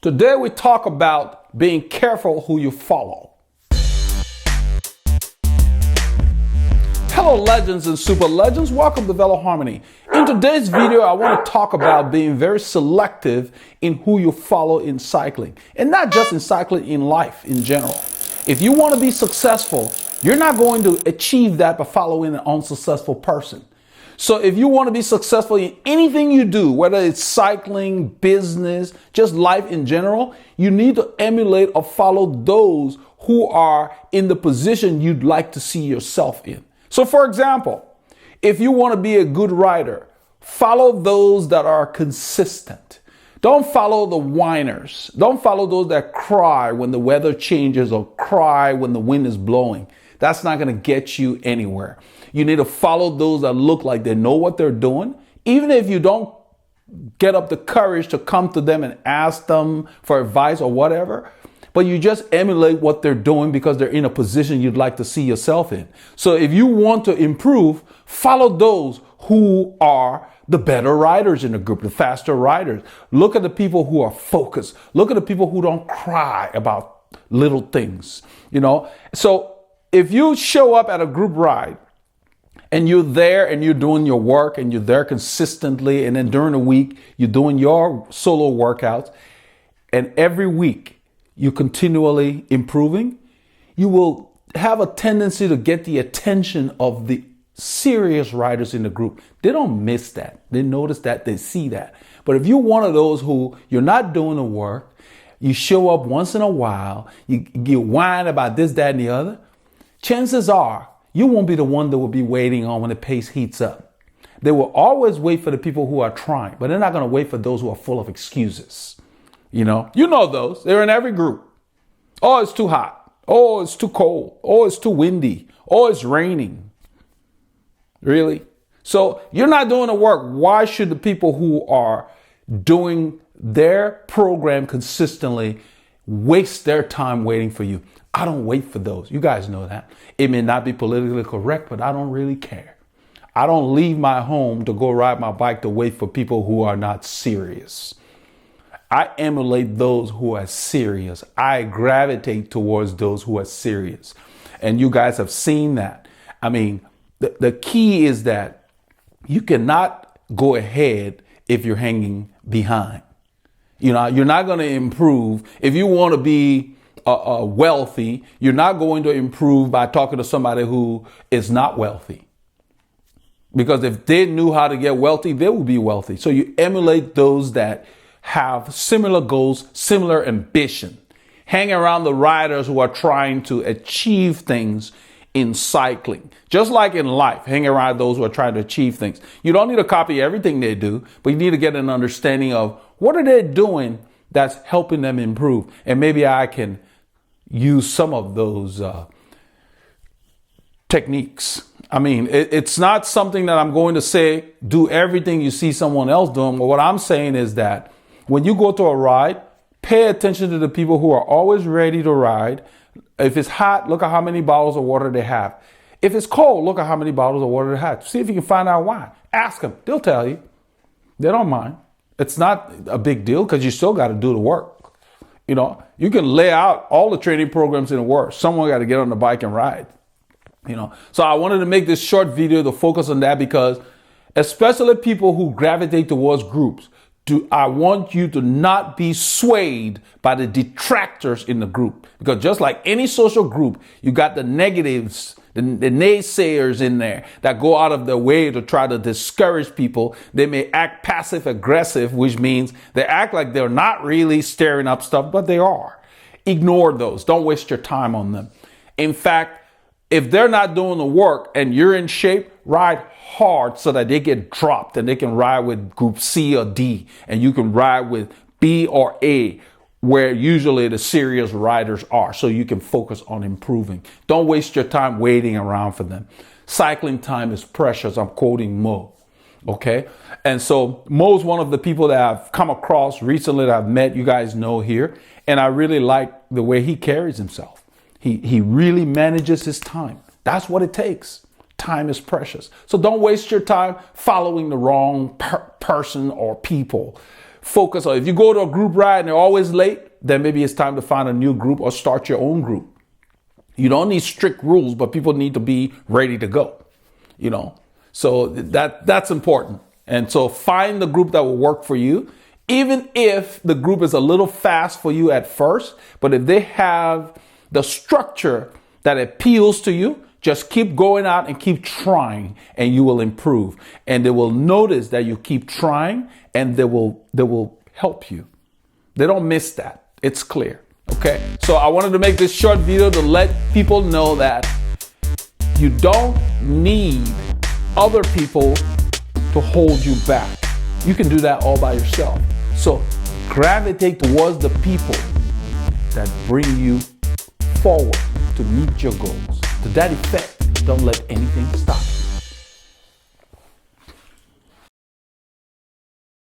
Today we talk about being careful who you follow. Hello legends and super legends, welcome to Veloharmony. In today's video I want to talk about being very selective in who you follow in cycling. And not just in cycling, in life in general. If you want to be successful, you're not going to achieve that by following an unsuccessful person. So if you want to be successful in anything you do, whether it's cycling, business, just life in general, you need to emulate or follow those who are in the position you'd like to see yourself in. So for example, if you want to be a good rider, follow those that are consistent. Don't follow the whiners. Don't follow those that cry when the weather changes or cry when the wind is blowing. That's not going to get you anywhere. You need to follow those that look like they know what they're doing. Even if you don't get up the courage to come to them and ask them for advice or whatever, but you just emulate what they're doing because they're in a position you'd like to see yourself in. So if you want to improve, follow those who are the better riders in the group, the faster riders. Look at the people who are focused. Look at the people who don't cry about little things, So if you show up at a group ride and you're there and you're doing your work and you're there consistently, and then during the week, you're doing your solo workouts, and every week you're continually improving, you will have a tendency to get the attention of the serious riders in the group. They don't miss that. They notice that, they see that. But if you're one of those who you're not doing the work, you show up once in a while, you whine about this, that, and the other, chances are you won't be the one that will be waiting on when the pace heats up. They will always wait for the people who are trying, but they're not going to wait for those who are full of excuses. You know those. They're in every group. Oh, it's too hot. Oh, it's too cold. Oh, it's too windy. Oh, it's raining. Really? So you're not doing the work. Why should the people who are doing their program consistently waste their time waiting for you? I don't wait for those. You guys know that. It may not be politically correct, but I don't really care. I don't leave my home to go ride my bike to wait for people who are not serious. I emulate those who are serious. I gravitate towards those who are serious. And you guys have seen that. I mean, the key is that you cannot go ahead if you're hanging behind. You're not going to improve. If you want to be wealthy, you're not going to improve by talking to somebody who is not wealthy. Because if they knew how to get wealthy, they would be wealthy. So you emulate those that have similar goals, similar ambition. Hang around the riders who are trying to achieve things in cycling. Just like in life, hang around those who are trying to achieve things. You don't need to copy everything they do, but you need to get an understanding of what are they doing that's helping them improve. And maybe I can use some of those techniques. I mean, it's not something that I'm going to say, do everything you see someone else doing. But what I'm saying is that when you go to a ride, pay attention to the people who are always ready to ride. If it's hot, look at how many bottles of water they have. If it's cold, look at how many bottles of water they have. See if you can find out why. Ask them. They'll tell you. They don't mind. It's not a big deal because you still got to do the work. You can lay out all the training programs in the world. Someone got to get on the bike and ride. So I wanted to make this short video to focus on that because especially people who gravitate towards groups, I want you to not be swayed by the detractors in the group. Because just like any social group, you got the negatives, the naysayers in there that go out of their way to try to discourage people. They may act passive aggressive, which means they act like they're not really stirring up stuff, but they are. Ignore those. Don't waste your time on them. In fact, if they're not doing the work and you're in shape, ride hard so that they get dropped and they can ride with group C or D and you can ride with B or A, where usually the serious riders are, so you can focus on improving. Don't waste your time waiting around for them. Cycling time is precious. I'm quoting Mo. Okay. And so Mo's one of the people that I've come across recently that I've met, you guys know here. And I really like the way he carries himself. He really manages his time. That's what it takes. Time is precious. So don't waste your time following the wrong person or people. focus on. If you go to a group ride and they're always late, then maybe it's time to find a new group or start your own group. You don't need strict rules, but people need to be ready to go, you know. So that's important. And so find the group that will work for you, even if the group is a little fast for you at first. But if they have the structure that appeals to you, just keep going out and keep trying, and you will improve. And they will notice that you keep trying, and they will help you. They don't miss that. It's clear. Okay. So I wanted to make this short video to let people know that you don't need other people to hold you back. You can do that all by yourself. So gravitate towards the people that bring you forward to meet your goals. To that effect, don't let anything stop you.